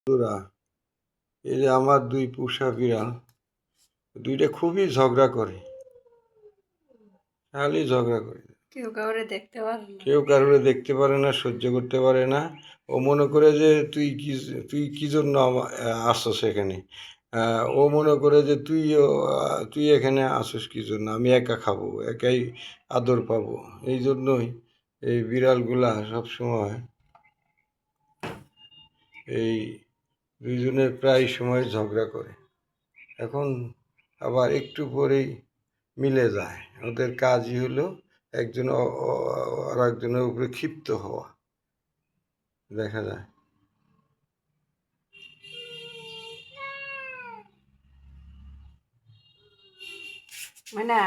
বন্ধুরা, এই যে আমার দুই পোষা বিড়াল, দুইটা খুবই ঝগড়া করে, খালি ঝগড়া করে। কেউ কাউরে দেখতে পারে না। কেউ কারোরে দেখতে পারে না, সহ্য করতে পারে না। ও মনে করে যে তুই কি জন্য আসছস এখানে। ও মনে করে যে তুই এখানে আসছিস কি জন্য, আমি একা খাবো, একাই আদর পাবো। এই জন্যই এই বিড়ালগুলা সবসময় এই দুইজনে প্রায় সময় ঝগড়া করে। এখন আবার একটু পরেই মিলে যায়। ওদের কাজই হলো একজন আর একজনের উপরে ক্ষিপ্ত হওয়া, দেখা যায়। মানে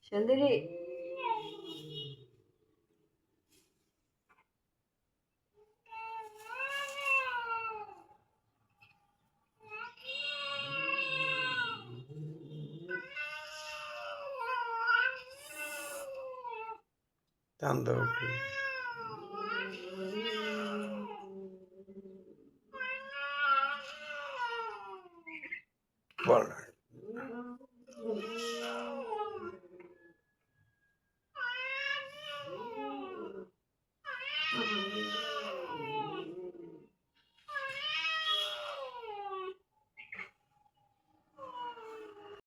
সুন্দরী, টান দাও একটু। বল।